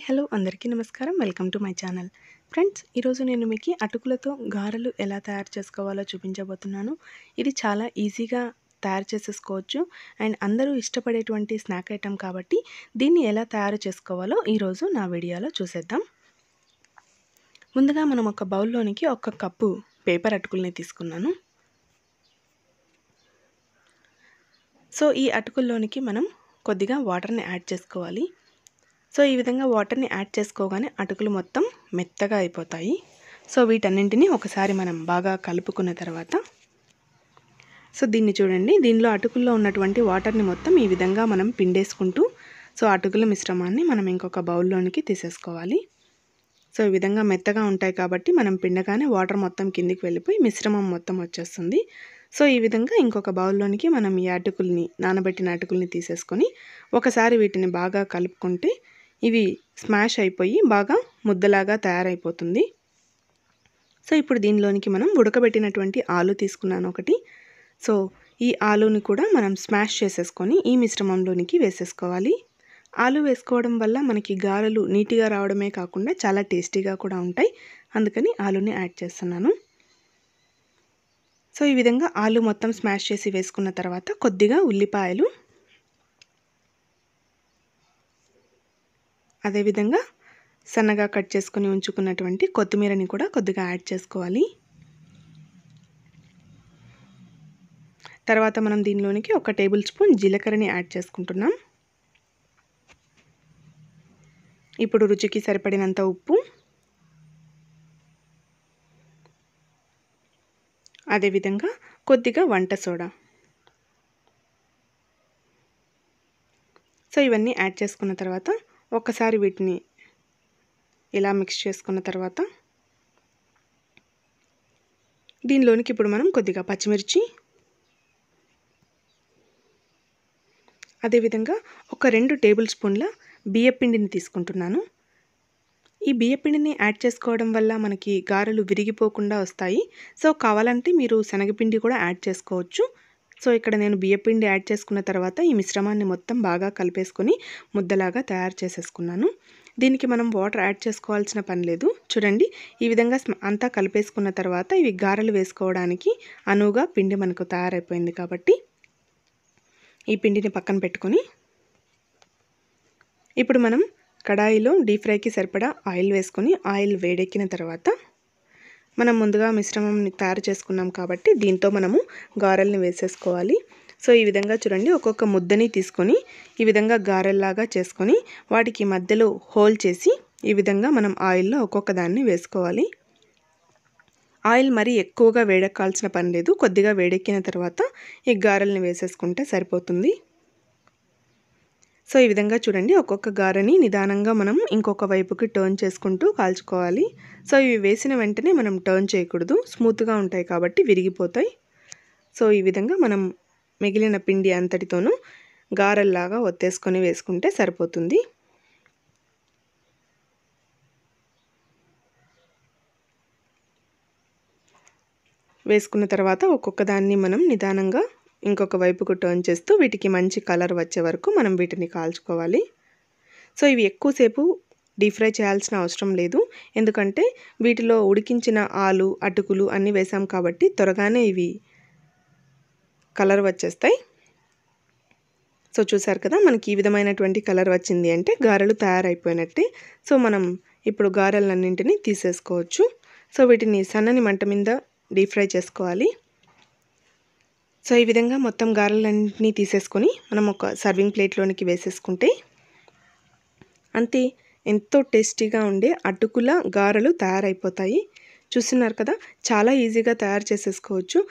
Hello అందరికీ నమస్కారం. Welcome to my channel. Friends, ఈరోజు నేను మీకు అటుకులతో గారెలు ఎలా తయారు చేసుకోవాలో చూపించబోతున్నాను. ఇది చాలా ఈజీగా తయారు చేసేసుకోవచ్చు అండ్ అందరూ ఇష్టపడేటువంటి స్నాక్ ఐటెం కాబట్టి దీన్ని ఎలా తయారు చేసుకోవాలో ఈరోజు నా వీడియోలో చూసేద్దాం. ముందుగా మనం ఒక బౌల్లోనికి 1 కప్పు పేపర్ అటుకుల్ని తీసుకున్నాను. సో ఈ అటుకుల్లోనికి మనం కొద్దిగా వాటర్ని యాడ్ చేసుకోవాలి. సో ఈ విధంగా వాటర్ని యాడ్ చేసుకోగానే అటుకులు మొత్తం మెత్తగా అయిపోతాయి. సో వీటన్నింటినీ ఒకసారి మనం బాగా కలుపుకున్న తర్వాత సో దీన్ని చూడండి, దీనిలో అటుకుల్లో ఉన్నటువంటి వాటర్ని మొత్తం ఈ విధంగా మనం పిండేసుకుంటూ సో అటుకుల మిశ్రమాన్ని మనం ఇంకొక బౌల్లోనికి తీసేసుకోవాలి. సో ఈ విధంగా మెత్తగా ఉంటాయి కాబట్టి మనం పిండగానే వాటర్ మొత్తం కిందికి వెళ్ళిపోయి మిశ్రమం మొత్తం వచ్చేస్తుంది. సో ఈ విధంగా ఇంకొక బౌల్లోనికి మనం ఈ అటుకుల్ని నానబెట్టిన అటుకుల్ని తీసేసుకొని ఒకసారి వీటిని బాగా కలుపుకుంటే ఇవి స్మాష్ అయిపోయి బాగా ముద్దలాగా తయారైపోతుంది. సో ఇప్పుడు దీనిలోనికి మనం ఉడకబెట్టినటువంటి ఆలు తీసుకున్నాను ఒకటి. సో ఈ ఆలుని కూడా మనం స్మాష్ చేసేసుకొని ఈ మిశ్రమంలోనికి వేసేసుకోవాలి. ఆలు వేసుకోవడం వల్ల మనకి గారెలు నీట్గా రావడమే కాకుండా చాలా టేస్టీగా కూడా ఉంటాయి. అందుకని ఆలుని యాడ్ చేస్తున్నాను. సో ఈ విధంగా ఆలు మొత్తం స్మాష్ చేసి వేసుకున్న తర్వాత కొద్దిగా ఉల్లిపాయలు, అదేవిధంగా సన్నగా కట్ చేసుకుని ఉంచుకున్నటువంటి కొత్తిమీరని కూడా కొద్దిగా యాడ్ చేసుకోవాలి. తర్వాత మనం దీనిలోనికి 1 టేబుల్ స్పూన్ జీలకర్రని యాడ్ చేసుకుంటున్నాం. ఇప్పుడు రుచికి సరిపడినంత ఉప్పు, అదేవిధంగా కొద్దిగా వంట సోడా. సో ఇవన్నీ యాడ్ చేసుకున్న తర్వాత ఒకసారి వీటిని ఇలా మిక్స్ చేసుకున్న తర్వాత దీనిలోనికి ఇప్పుడు మనం కొద్దిగా పచ్చిమిర్చి, అదేవిధంగా ఒక 2 టేబుల్ స్పూన్ల బియ్యపిండిని తీసుకుంటున్నాను. ఈ బియ్యపిండిని యాడ్ చేసుకోవడం వల్ల మనకి గారెలు విరిగిపోకుండా వస్తాయి. సో కావాలంటే మీరు శనగపిండి కూడా యాడ్ చేసుకోవచ్చు. సో ఇక్కడ నేను బియ్యపిండి యాడ్ చేసుకున్న తర్వాత ఈ మిశ్రమాన్ని మొత్తం బాగా కలిపేసుకొని ముద్దలాగా తయారు చేసేసుకున్నాను. దీనికి మనం వాటర్ యాడ్ చేసుకోవాల్సిన పని లేదు. చూడండి, ఈ విధంగా అంతా కలిపేసుకున్న తర్వాత ఇవి గారెలు వేసుకోవడానికి అనువుగా పిండి మనకు తయారైపోయింది. కాబట్టి ఈ పిండిని పక్కన పెట్టుకొని ఇప్పుడు మనం కడాయిలో డీప్ ఫ్రైకి సరిపడా ఆయిల్ వేసుకొని ఆయిల్ వేడెక్కిన తర్వాత మనం ముందుగా మిశ్రమం తయారు చేసుకున్నాం కాబట్టి దీంతో మనము గారెల్ని వేసేసుకోవాలి. సో ఈ విధంగా చూడండి, ఒక్కొక్క ముద్దని తీసుకొని ఈ విధంగా గారెల్లాగా చేసుకొని వాటికి మధ్యలో హోల్ చేసి ఈ విధంగా మనం ఆయిల్లో ఒక్కొక్క దాన్ని వేసుకోవాలి. ఆయిల్ మరీ ఎక్కువగా వేడెక్కాల్సిన పని లేదు. కొద్దిగా వేడెక్కిన తర్వాత ఈ గారెల్ని వేసేసుకుంటే సరిపోతుంది. సో ఈ విధంగా చూడండి, ఒక్కొక్క గారెని నిదానంగా మనం ఇంకొక వైపుకి టర్న్ చేసుకుంటూ కాల్చుకోవాలి. సో ఇవి వేసిన వెంటనే మనం టర్న్ చేయకూడదు, స్మూత్గా ఉంటాయి కాబట్టి విరిగిపోతాయి. సో ఈ విధంగా మనం మిగిలిన పిండి అంతటితోనూ గారెల్లాగా ఒత్తేసుకొని వేసుకుంటే సరిపోతుంది. వేసుకున్న తర్వాత ఒక్కొక్క దాన్ని మనం నిదానంగా ఇంకొక వైపుకు టర్న్ చేస్తూ వీటికి మంచి కలర్ వచ్చే వరకు మనం వీటిని కాల్చుకోవాలి. సో ఇవి ఎక్కువసేపు డీప్ ఫ్రై చేయాల్సిన అవసరం లేదు, ఎందుకంటే వీటిలో ఉడికించిన ఆలు అటుకులు అన్నీ వేసాం కాబట్టి త్వరగానే ఇవి కలర్ వచ్చేస్తాయి. సో చూసారు కదా, మనకి ఈ విధమైనటువంటి కలర్ వచ్చింది అంటే గారెలు తయారైపోయినట్టే. సో మనం ఇప్పుడు గారెలన్నింటినీ తీసేసుకోవచ్చు. సో వీటిని సన్నని మంట మీద డీప్ ఫ్రై చేసుకోవాలి. సో ఈ విధంగా మొత్తం గారెలన్నింటినీ తీసేసుకొని మనం ఒక సర్వింగ్ ప్లేట్లోనికి వేసేసుకుంటే అంతే, ఎంతో టేస్టీగా ఉండే అటుకుల గారెలు తయారైపోతాయి. చూస్తున్నారు కదా, చాలా ఈజీగా తయారు చేసేసుకోవచ్చు.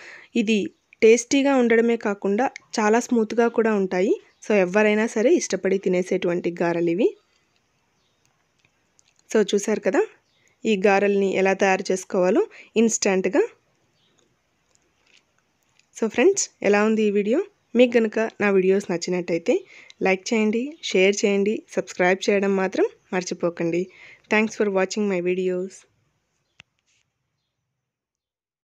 ఇది టేస్టీగా ఉండడమే కాకుండా చాలా స్మూత్గా కూడా ఉంటాయి. సో ఎవరైనా సరే ఇష్టపడి తినేసేటువంటి గారెలు ఇవి. సో చూసారు కదా, ఈ గారెల్ని ఎలా తయారు చేసుకోవాలో ఇన్స్టెంట్గా. సో ఫ్రెండ్స్, ఎలా ఉంది ఈ వీడియో? మీకు కనుక నా వీడియోస్ నచ్చినట్టయితే లైక్ చేయండి, షేర్ చేయండి, సబ్స్క్రైబ్ చేయడం మాత్రం మర్చిపోకండి. Thanks for watching my videos.